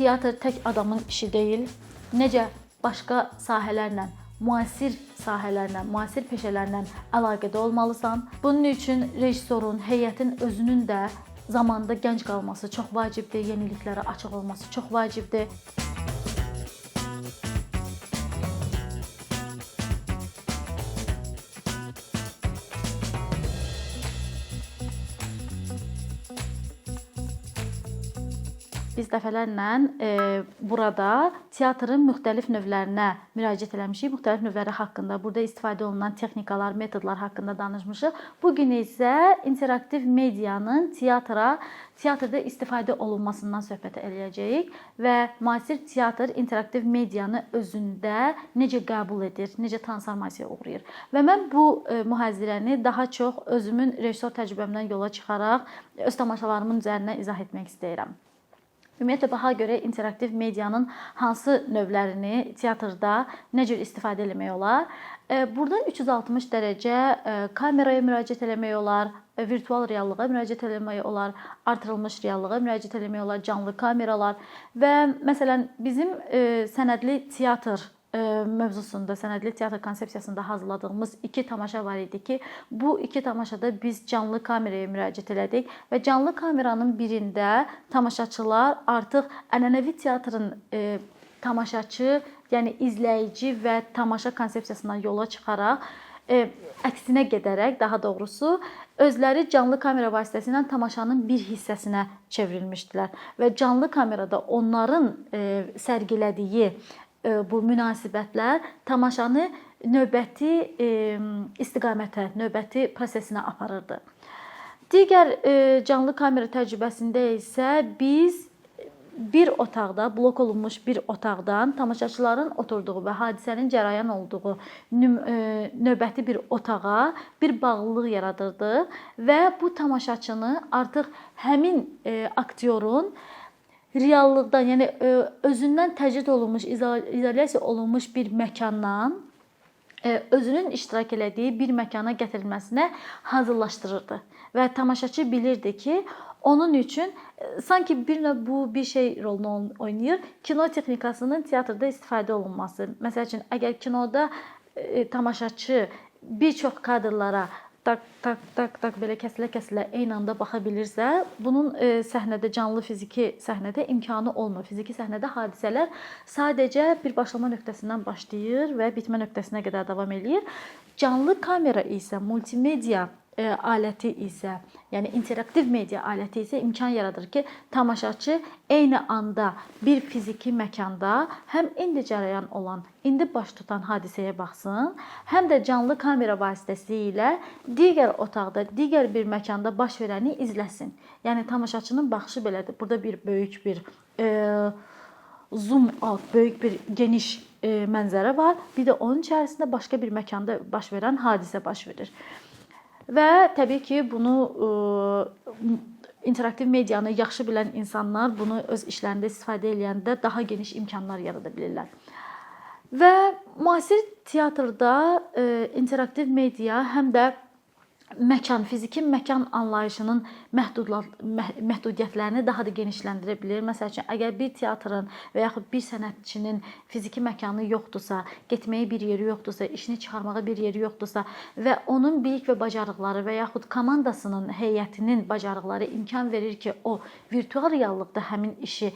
teatr tək adamın işi deyil. Necə başqa sahələrlə, müasir sahələrlə, müasir peşələrlə əlaqədə olmalısan. Bunun üçün rejissorun, heyətin özünün də zamanda gənc qalması çox vacibdir, yeniliklərə açıq olması çox vacibdir. Biz dəfələrlə burada teatrın müxtəlif növlərinə müraciət eləmişik. Müxtəlif növləri haqqında, burada istifadə olunan texnikalar, metodlar haqqında danışmışıq. Bu gün isə interaktiv medianın teatrda istifadə olunmasından söhbət eləyəcəyik və müasir teatr interaktiv medianı özündə necə qəbul edir, necə transformasiyaya uğrayır. Və mən bu mühazirəni daha çox özümün rejissor təcrübəmdən yola çıxaraq öz tamaşalarımın üzərinə izah etmək istəyirəm. Ümumiyyətlə, baha görə interaktiv medianın hansı növlərini teatrda nə cür istifadə etmək olar? Burada 360 dərəcə kameraya müraciət etmək olar, virtual reallığa müraciət etmək olar, artırılmış reallığa müraciət etmək olar, canlı kameralar və məsələn bizim sənədli teatr mövzusunda, sənədli teatr konsepsiyasında hazırladığımız 2 tamaşa var idi ki, bu 2 tamaşada biz canlı kameraya müraciət elədik və canlı kameranın birində tamaşaçılar artıq ənənəvi teatrın tamaşaçı, yəni izləyici və tamaşa konsepsiyasından yola çıxaraq əksinə gedərək, daha doğrusu özləri canlı kamera vasitəsilə tamaşanın bir hissəsinə çevrilmişdilər və canlı kamerada onların sərgilədiyi bu münasibətlər tamaşanı növbəti istiqamətə, növbəti prosesinə aparırdı. Digər canlı kamera təcrübəsində isə biz bir otaqda, blok olunmuş bir otaqdan tamaşaçıların oturduğu və hadisənin cərəyan olduğu növbəti bir otağa bir bağlılıq yaradırdı və bu tamaşaçını artıq həmin aktyorun reallıqdan, yəni özündən təcrid olunmuş, izolyasiya olunmuş bir məkandan özünün iştirak elədiyi bir məkana gətirilməsinə hazırlaşdırırdı və tamaşaçı bilirdi ki, onun üçün sanki bu bir şey rolunu oynayır. Kino texnikasının teatrda istifadə olunması. Məsəl üçün, əgər kinoda tamaşaçı bir çox kadrlara tak belə kəsilə-kəsilə eyni anda baxa bilirsə, bunun səhnədə, canlı fiziki səhnədə imkanı olmur. Fiziki səhnədə hadisələr sadəcə bir başlama nöqtəsindən başlayır və bitmə nöqtəsinə qədər davam eləyir. Canlı kamera isə, multimedia aləti isə, yəni interaktiv media aləti isə imkan yaradır ki, tamaşaçı eyni anda bir fiziki məkanda həm indi cərəyan olan, indi baş tutan hadisəyə baxsın, həm də canlı kamera vasitəsilə digər otaqda, digər bir məkanda baş verəni izləsin. Yəni tamaşaçının baxışı belədir. Burada böyük bir zoom out, böyük bir geniş mənzərə var. Bir də onun içərisində başqa bir məkanda baş verən hadisə baş verir. Və təbii ki, bunu interaktiv medianı yaxşı bilən insanlar bunu öz işlərində istifadə edəndə daha geniş imkanlar yarada bilirlər. Və müasir teatrda interaktiv media həm də məkan, fiziki məkan anlayışının məhdudiyyətlərini daha da genişləndirə bilir. Məsəl üçün, əgər bir teatrın və yaxud bir sənətçinin fiziki məkanı yoxdursa, getməyə bir yeri yoxdursa, işini çıxarmağa bir yeri yoxdursa və onun bilik və bacarıqları və yaxud komandasının, heyətinin bacarıqları imkan verir ki, o virtual reallıqda həmin işi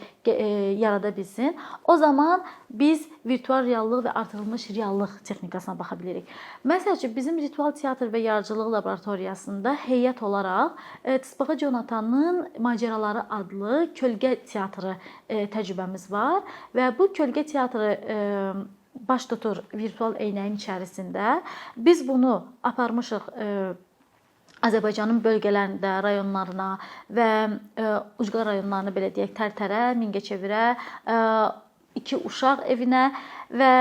yarada bilsin, o zaman biz virtual reallıq və artırılmış reallıq texnikasına baxa bilirik. Məsəl üçün, bizim ritual teatr və yaradıcılıq laboratoriyasında heyət olaraq Tısbağa Conatanın Macəraları adlı kölgə teatrı təcrübəmiz var və bu kölgə teatrı baş tutur virtual eynəyin içərisində. Biz bunu aparmışıq Azərbaycanın bölgələrində, rayonlarına və ucqar rayonlarına, belə deyək, Tərtərə, Mingəçevirə, 2 uşaq evinə və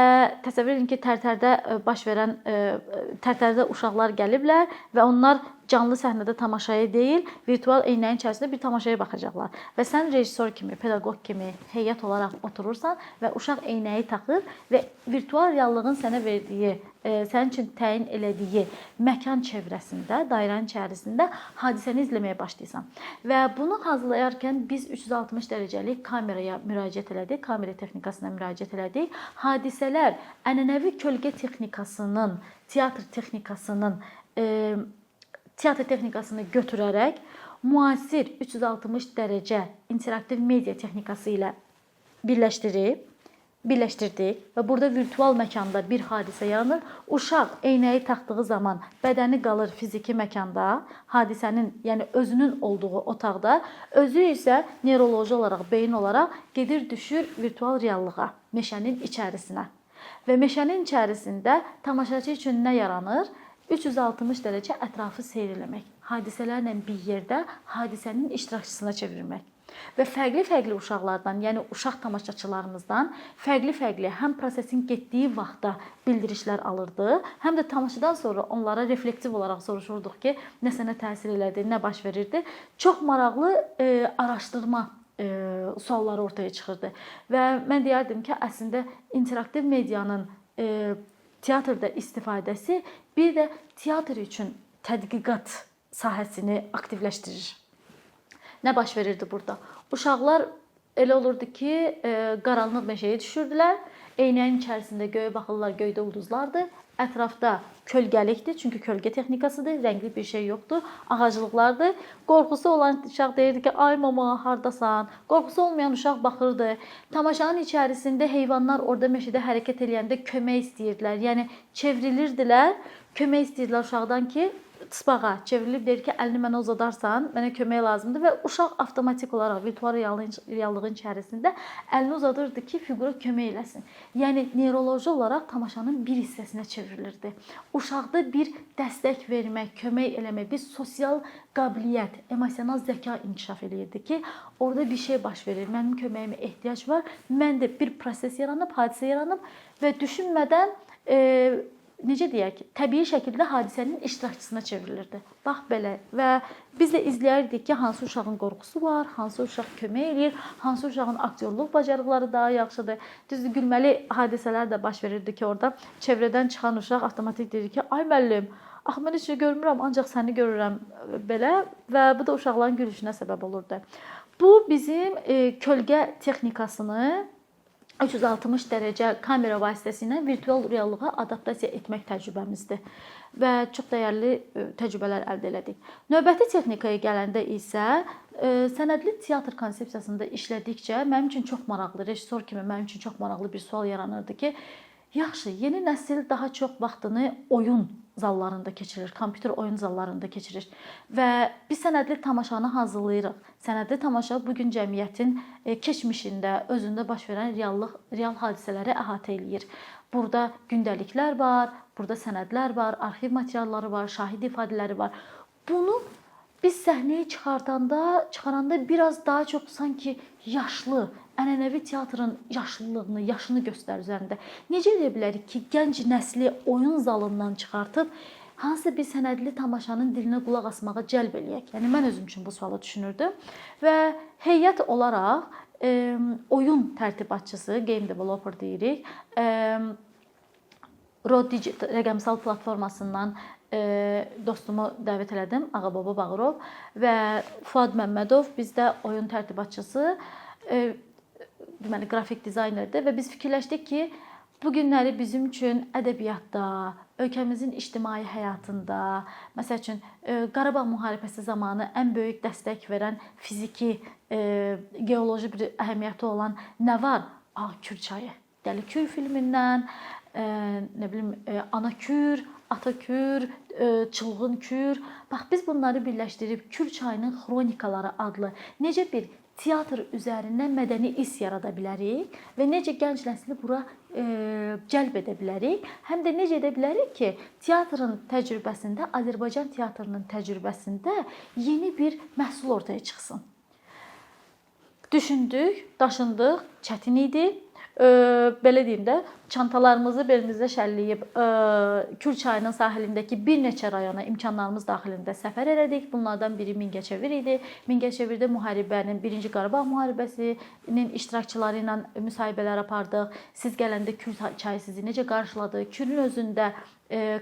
təsəvvür edin ki, Tərtərdə baş verən Tərtərdə uşaqlar gəliblər və onlar canlı səhnədə tamaşaya deyil, virtual eynəyin içərisində bir tamaşaya baxacaqlar. Və sən rejissor kimi, pedaqoq kimi heyət olaraq oturursan və uşaq eynəyi taxır və virtual reallığın sənə verdiyi, sənin üçün təyin elədiyi məkan çevrəsində, dairənin içərisində hadisəni izləməyə başlayırsan. Və bunu hazırlayarkən biz 360 dərəcəlik kameraya müraciət elədik, kamera texnikasına müraciət elədik. Hadisələr ənənəvi kölgə texnikasının, teatr texnikasını götürərək müasir 360 dərəcə interaktiv media texnikası ilə birləşdirdik və burada virtual məkanda bir hadisə yaranır. Uşaq eynəyi taxdığı zaman bədəni qalır fiziki məkanda, hadisənin, yəni özünün olduğu otaqda, özü isə neuroloji olaraq, beyin olaraq gedir düşür virtual reallığa, meşənin içərisinə. Və meşənin içərisində tamaşaçı üçün nə yaranır? 360 dərəcə ətrafı seyr eləmək, hadisələrlə bir yerdə hadisənin iştirakçısına çevirmək. Və fərqli-fərqli uşaqlardan, yəni uşaq tamaşaçılarımızdan fərqli-fərqli həm prosesin getdiyi vaxtda bildirişlər alırdı, həm də tamaşadan sonra onlara reflektiv olaraq soruşurduq ki, nə sənə təsir elədi, nə baş verirdi. Çox maraqlı araşdırma sualları ortaya çıxırdı. Və mən deyərdim ki, əslində interaktiv medianın teatrda istifadəsi bir də teatr üçün tədqiqat sahəsini aktivləşdirir. Nə baş verirdi burada? Uşaqlar elə olurdu ki, qaranlıq meşəyə düşürdülər, eynəyin içərisində göyə baxırlar, göydə ulduzlardır, ətrafda kölgəlikdir, çünki kölgə texnikasıdır, rəngli bir şey yoxdur, ağaclıqlardır. Qorxusu olan uşaq deyirdi ki, ay mama, hardasan? Qorxusu olmayan uşaq baxırdı. Tamaşanın içərisində heyvanlar orada meşədə hərəkət edəndə kömək istəyirdilər, yəni çevrilirdilər, kömək istəyirdilər uşaqdan ki, tısbağa çevrilib deyir ki, əlini mənə uzadarsan, mənə kömək lazımdır və uşaq avtomatik olaraq virtual reallığın içərisində əlini uzadırdı ki, fiqura kömək eləsin. Yəni neuroloji olaraq tamaşanın bir hissəsinə çevrilirdi. Uşaqda bir dəstək vermək, kömək eləmək, bir sosial qabiliyyət, emosional zəka inkişaf eləyirdi ki, orada bir şey baş verir, mənim köməyimə ehtiyac var, mən də bir proses yaranıb, hadisə yaranıb və düşünmədən necə deyək, təbii şəkildə hadisənin iştirakçısına çevrilirdi. Bax belə və biz də izləyirdik ki, hansı uşağın qorxusu var, hansı uşaq kömək eləyir, hansı uşağın aktyorluq bacarıqları daha yaxşıdır. Düzdür, gülməli hadisələr də baş verirdi ki, orada çevrədən çıxan uşaq avtomatik deyir ki, ay müəllim, axı mən heç nə görmürəm, ancaq səni görürəm belə və bu da uşaqların gülüşünə səbəb olurdu. Bu bizim kölgə texnikasını 360 dərəcə kamera vasitəsilə virtual reallığa adaptasiya etmək təcrübəmizdir və çox dəyərli təcrübələr əldə elədik. Növbəti texnikaya gələndə isə sənədli teatr konsepsiyasında işlədikcə mənim üçün çox maraqlı, rejissor kimi mənim üçün çox maraqlı bir sual yaranırdı ki, yaxşı, yeni nəsil daha çox vaxtını oyun zallarında keçirir, kompüter oyun zallarında keçirir və biz sənədli tamaşanı hazırlayırıq. Sənədli tamaşa bugün cəmiyyətin keçmişində, özündə baş verən real hadisələri əhatə eləyir. Burada gündəliklər var, burada sənədlər var, arxiv materialları var, şahid ifadələri var. Bunu biz səhnəyə çıxaranda biraz daha çox sanki yaşlı, ənənəvi teatrın yaşlılığını, yaşını göstərir üzərində. Necə edə bilərik ki, gənc nəsli oyun zalından çıxartıb hansısa bir sənədli tamaşanın dilinə qulaq asmağa cəlb eləyək? Yəni mən özüm üçün bu sualı düşünürdüm və heyət olaraq oyun tərtibatçısı, game developer deyirik, Roddigit rəqəmsal platformasından dostumu dəvət elədim, Ağababa Bağırov və Fuad Məmmədov bizdə oyun tərtibatçısı, deməli qrafik dizaynerdir və biz fikirləşdik ki, bu günləri bizim üçün ədəbiyyatda, ölkəmizin ictimai həyatında, məsəl üçün Qarabağ müharibəsi zamanı ən böyük dəstək verən fiziki, geoloji bir əhəmiyyəti olan nə var? Kür çayı. Dəli Kür filmindən, nə bilim, Ana Kür, Ata Kür, Çılğın Kür. Bax biz bunları birləşdirib Kür çayının xronikaları adlı necə bir teatr üzərindən mədəni iz yarada bilərik və necə gənc nəsli bura cəlb edə bilərik, həm də necə edə bilərik ki, teatrın təcrübəsində, Azərbaycan teatrının təcrübəsində yeni bir məhsul ortaya çıxsın. Düşündük, daşındıq, çətin idi. belə deyim də, çantalarımızı belimizdə şəlləyib Kür çayının sahilindəki bir neçə rayona imkanlarımız daxilində səfər elədik. Bunlardan biri Mingəçevir idi. Mingəçevirdə müharibənin, 1-ci Qarabağ müharibəsinin iştirakçıları ilə müsahibələr apardıq. Siz gələndə Kür çayı sizi necə qarşıladı? Kürün özündə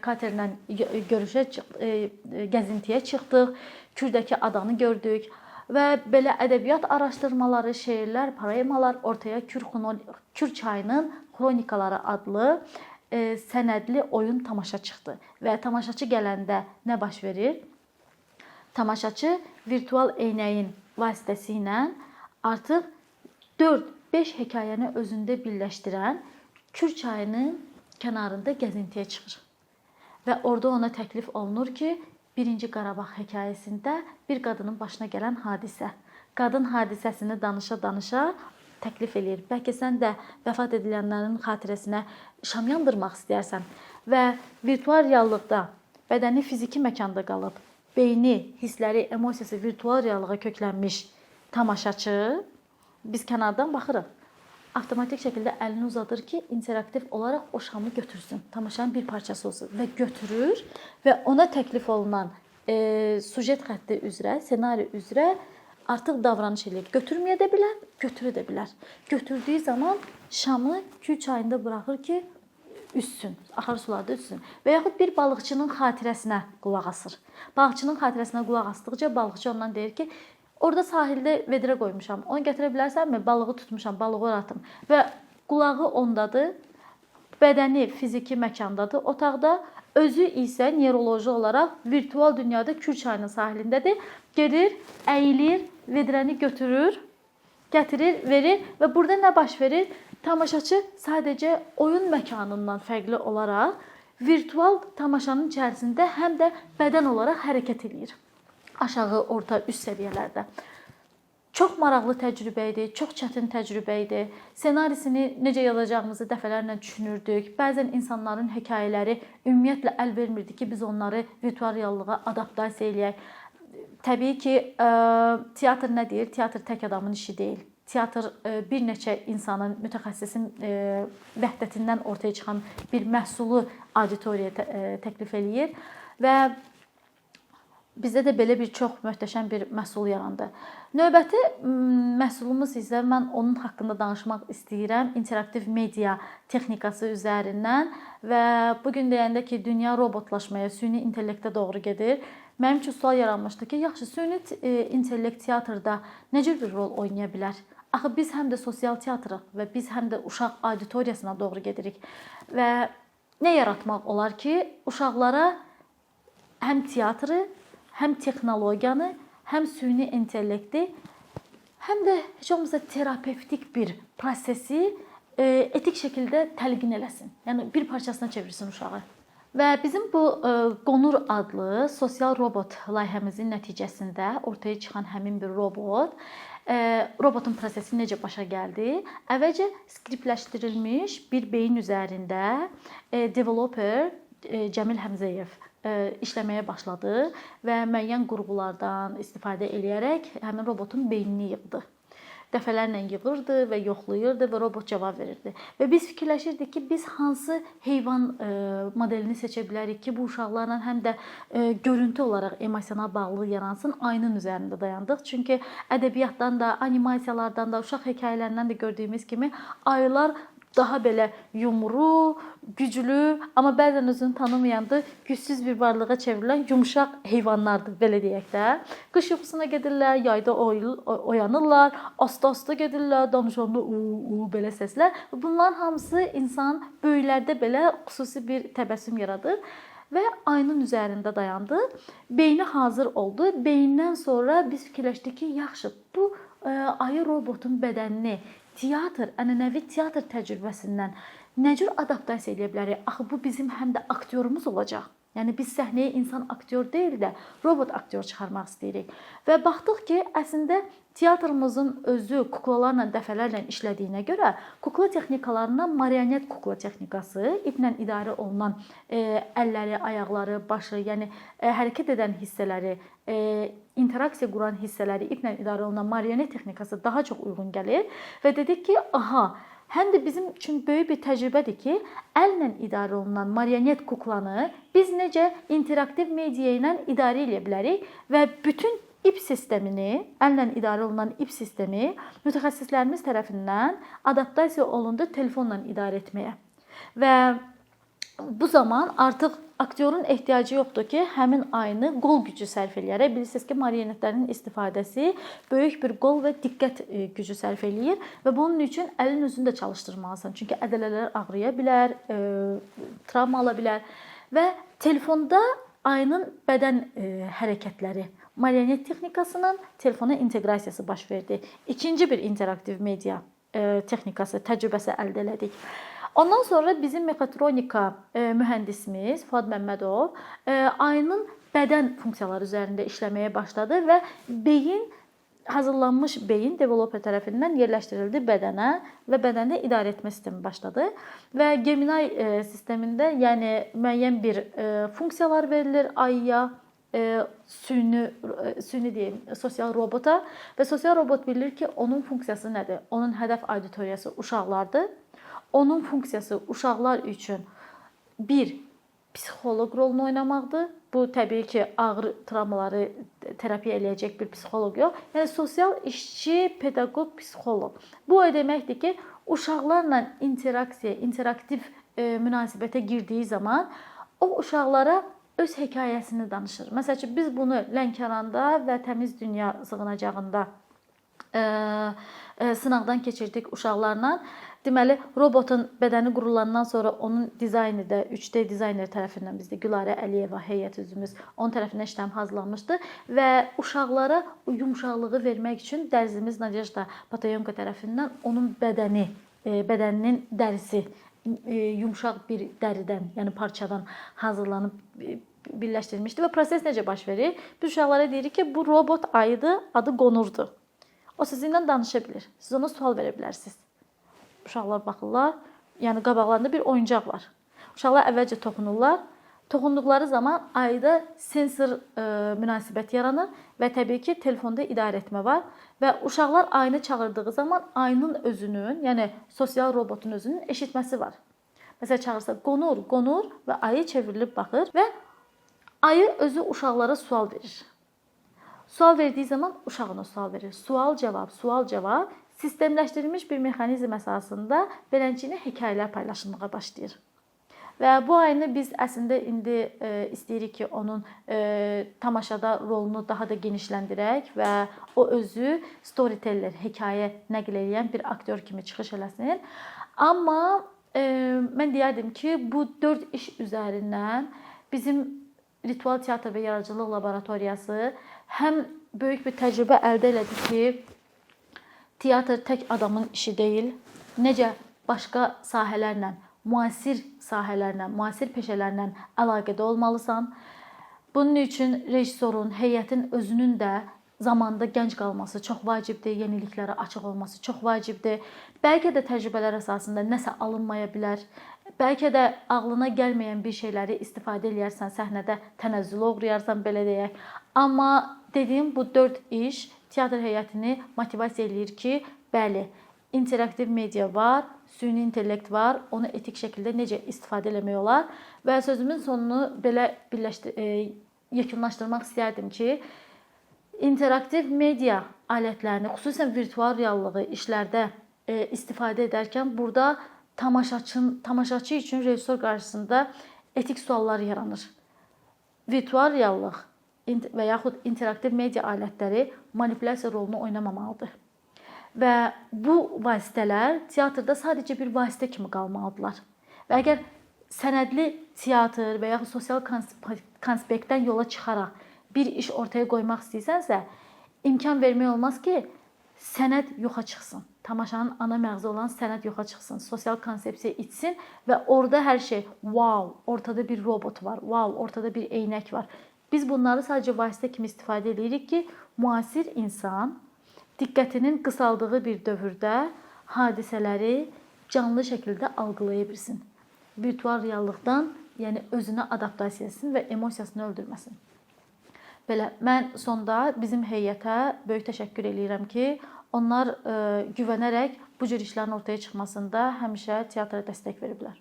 katerlə görüşə, gəzintiyə çıxdıq. Kürdəki adanı gördük və belə ədəbiyyat araşdırmaları, şeirlər, poemalar ortaya Kür çayının xronikaları adlı sənədli oyun tamaşa çıxdı. Və tamaşaçı gələndə nə baş verir? Tamaşaçı virtual eynəyin vasitəsilə artıq 4-5 hekayəni özündə birləşdirən Kür çayının kənarında gəzintiyə çıxır. Və orada ona təklif olunur ki, 1-ci Qarabağ hekayəsində bir qadının başına gələn hadisə. Qadın hadisəsini danışa-danışa təklif eləyir. Bəlkə sən də vəfat edilənlərin xatirəsinə şam yandırmaq istəyərsən və virtual reallıqda bədəni fiziki məkanda qalıb, beyni, hissləri, emosiyası virtual reallığa köklənmiş tamaşaçı biz kənardan baxırıq. Avtomatik şəkildə əlini uzadır ki, interaktiv olaraq o şamı götürsün. Tamaşanın bir parçası olsun və götürür və ona təklif olunan sujet xətti üzrə, ssenari üzrə artıq davranış eləyir. Götürməyə də bilər, götürə də bilər. Götürdüyü zaman şamı Kür çayında buraxır ki, üssün, axar sularda üssün. Və yaxud bir balıqçının xatirəsinə qulaq asır. Balıqçının xatirəsinə qulaq asdıqca balıqçı ondan deyir ki, orada sahildə vedrə qoymuşam. Onu gətirə bilərsənmi? Balığı tutmuşam, balığı ora atım. Və qulağı ondadır, bədəni fiziki məkandadır otaqda, özü isə neuroloji olaraq virtual dünyada Kür çayının sahilindədir. Gedir, əyilir, vedrəni götürür, gətirir, verir və burada nə baş verir? Tamaşaçı sadəcə oyun məkanından fərqli olaraq virtual tamaşanın içərisində həm də bədən olaraq hərəkət edir. Aşağı, orta, üst səviyyələrdə. Çox maraqlı təcrübə idi, çox çətin təcrübə idi. Ssenarisini necə yazacağımızı dəfələrlə düşünürdük. Bəzən insanların hekayələri ümumiyyətlə əl vermirdi ki, biz onları virtual reallığa adaptasiya eləyək. Təbii ki, teatr nə deyir? Teatr tək adamın işi deyil. Teatr bir neçə insanın, mütəxəssisin vəhdətindən ortaya çıxan bir məhsulu auditoriyaya təklif eləyir və bizdə də belə bir çox möhtəşəm bir məhsul yarandı. Növbəti məhsulumuz isə mən onun haqqında danışmaq istəyirəm. İnteraktiv media texnikası üzərindən və bu gün deyəndə ki, dünya robotlaşmaya, süni intellektə doğru gedir. Mənim üçün sual yaranmışdı ki, yaxşı, süni intellekt teatrda necə bir rol oynaya bilər? Axı biz həm də sosial teatrıq və biz həm də uşaq auditoriyasına doğru gedirik. Və nə yaratmaq olar ki, uşaqlara həm teatrı, həm texnologiyanı, həm süni intellekti, həm də heç olmasa terapevtik bir prosesi etik şəkildə təlqin eləsin. Yəni bir parçasına çevirsin uşağı. Və bizim bu Qonur adlı sosial robot layihəmizin nəticəsində ortaya çıxan həmin bir robotun prosesi necə başa gəldi? Əvvəlcə skriptləşdirilmiş bir beyin üzərində developer Cəmil Həmzəyev işləməyə başladı və müəyyən qurğulardan istifadə eləyərək həmin robotun beynini yığdı. Dəfələrlə yığırdı və yoxlayırdı və robot cavab verirdi. Və biz fikirləşirdik ki, biz hansı heyvan modelini seçə bilərik ki, bu uşaqlarla həm də görüntü olaraq emosional bağlılıq yaransın, aynın üzərində dayandıq. Çünki ədəbiyyatdan da, animasiyalardan da, uşaq hekayələrindən də gördüyümüz kimi ayılar daha belə yumru, güclü, amma bəzən özünü tanımayanda gücsüz bir varlığa çevrilən yumşaq heyvanlardır, belə deyək də. Qış yuxusuna gedirlər, yayda oyanırlar, asta-asta gedirlər, danışanda belə səslər. Bunların hamısı insan böyüklərdə belə xüsusi bir təbəssüm yaradır və aynın üzərində dayandı. Beyni hazır oldu. Beyindən sonra biz fikirləşdik ki, yaxşı, bu ayı robotun bədənini teatr, ənənəvi teatr təcrübəsindən nə cür adaptasiya edə bilərik? Axı bu bizim həm də aktyorumuz olacaq. Yəni biz səhnəyə insan aktyor deyil də robot aktyor çıxarmaq istəyirik. Və baxdıq ki, əslində teatrımızın özü kuklalarla dəfələrlə işlədiyinə görə kukla texnikalarından marionet kukla texnikası, iplə idarə olunan əlləri, ayaqları, başı, yəni hərəkət edən hissələri, interaksiya quran hissələri iplə idarə olunan marionet texnikası daha çox uyğun gəlir və dedik ki, aha, həm də bizim üçün böyük bir təcrübədir ki, əllə idarə olunan marionet kuklanı biz necə interaktiv media ilə idarə edə bilərik və bütün ip sistemini, əllə idarə olunan ip sistemi mütəxəssislərimiz tərəfindən adaptasiya olundu telefonla idarə etməyə. Və bu zaman artıq aktyorun ehtiyacı yoxdur ki, həmin ayını qol gücü sərf eləyərək. Bilirsiniz ki, marionetlərin istifadəsi böyük bir qol və diqqət gücü sərf eləyir və bunun üçün əlin özünü də çalışdırmalısan. Çünki ədələlər ağrıya bilər, travma ala bilər və telefonda ayının bədən hərəkətləri, marionet texnikasının telefona inteqrasiyası baş verdi. İkinci bir interaktiv media texnikası, təcrübəsi əldə elədik. Ondan sonra bizim mekatronika mühəndisimiz Fuad Məmmədov ayının bədən funksiyaları üzərində işləməyə başladı və hazırlanmış beyin developer tərəfindən yerləşdirildi bədənə və bədəndə idarə etmə sistemi başladı. Və Gemini sistemində, yəni müəyyən bir funksiyalar verilir ayıya, süni deyim, sosial robota və sosial robot bilir ki, onun funksiyası nədir? Onun hədəf auditoriyası uşaqlardır. Onun funksiyası uşaqlar üçün bir psixoloq rolunu oynamaqdır. Bu təbii ki, ağır travmaları terapiya eləyəcək bir psixoloq yox. Yəni sosial işçi, pedaqoq, psixoloq. Bu o deməkdir ki, uşaqlarla interaksiya, interaktiv münasibətə girdiyi zaman o uşaqlara öz hekayəsini danışır. Məsəl üçün biz bunu Lənkəranda və Təmiz Dünya sığınacağında sınaqdan keçirdik uşaqlarla. Deməli, robotun bədəni qurulandan sonra onun dizayni də 3D dizayner tərəfindən bizdə Gülarə Əliyeva heyət üzvümüz onun tərəfindən işləm hazırlanmışdı və uşaqlara yumşaqlığı vermək üçün dərzimiz Nadejda Patayonka tərəfindən onun bədəninin dərisi yumşaq bir dəridən, yəni parçadan hazırlanıb birləşdirilmişdi və proses necə baş verir? Biz uşaqlara deyirik ki, bu robot ayıdır, adı Qonurdur. O sizinlə danışa bilir. Siz ona sual verə bilərsiniz. Uşaqlar baxırlar, yəni qabaqlarında bir oyuncaq var. Uşaqlar əvvəlcə toxunurlar. Toxunduqları zaman ayda sensor münasibət yaranır və təbii ki, telefonda idarə etmə var və uşaqlar ayını çağırdığı zaman ayının özünün, yəni sosial robotun özünün eşitməsi var. Məsələn, çağırsa qonur, qonur və ayı çevrilib baxır və ayı özü uşaqlara sual verir. Sual verdiyi zaman uşaq ona sual verir. Sual-cavab, sual-cavab sistemləşdirilmiş bir mexanizm əsasında beləncəsinə hekayələr paylaşılmağa başlayır. Və bu ayını biz əslində indi istəyirik ki, onun tamaşada rolunu daha da genişləndirək və o özü storyteller, hekayə nəql edən bir aktyor kimi çıxış eləsin. Amma mən deyərdim ki, bu 4 iş üzərindən bizim Ritual Teatr və Yaradıcılıq Laboratoriyası həm böyük bir təcrübə əldə elədi ki, teatr tək adamın işi deyil. Necə başqa sahələrlə, müasir sahələrlə, müasir peşələrlə əlaqədə olmalısan. Bunun üçün rejissorun, heyətin özünün də zamanda gənc qalması çox vacibdir, yeniliklərə açıq olması çox vacibdir. Bəlkə də təcrübələr əsasında nəsə alınmaya bilər. Bəlkə də ağlına gəlməyən bir şeyləri istifadə edərsən, səhnədə tənəzzülə uğrayarsan, belə deyək. Amma dediyim bu 4 iş teatr heyətini motivasiya eləyir ki, bəli, interaktiv media var, süni intellekt var, onu etik şəkildə necə istifadə etmək olar və sözümün sonunu belə yekunlaşdırmaq istərdim ki, interaktiv media alətlərini, xüsusən virtual reallığı işlərdə istifadə edərkən burada tamaşaçı üçün rejissor qarşısında etik suallar yaranır. Virtual reallıq və yaxud interaktiv media alətləri manipulyasiya rolunu oynamamalıdır. Və bu vasitələr teatrda sadəcə bir vasitə kimi qalmalıdırlar. Və əgər sənədli teatr və yaxud sosial konspektdən yola çıxaraq bir iş ortaya qoymaq istəyirsənsə, imkan vermək olmaz ki, sənəd yoxa çıxsın. Tamaşanın ana məğzi olan sənəd yoxa çıxsın, sosial konsepsiya itsin və orada hər şey, wow, ortada bir robot var, wow, ortada bir eynək var. Biz bunları sadəcə vasitə kimi istifadə edirik ki, müasir insan diqqətinin qısaldığı bir dövrdə hadisələri canlı şəkildə algılaya bilsin. Virtual reallıqdan, yəni özünə adaptasiya etsin və emosiyasını öldürməsin. Belə, mən sonda bizim heyətə böyük təşəkkür edirəm ki, Onlar güvənərək bu cür işlərin ortaya çıxmasında həmişə teatra dəstək veriblər.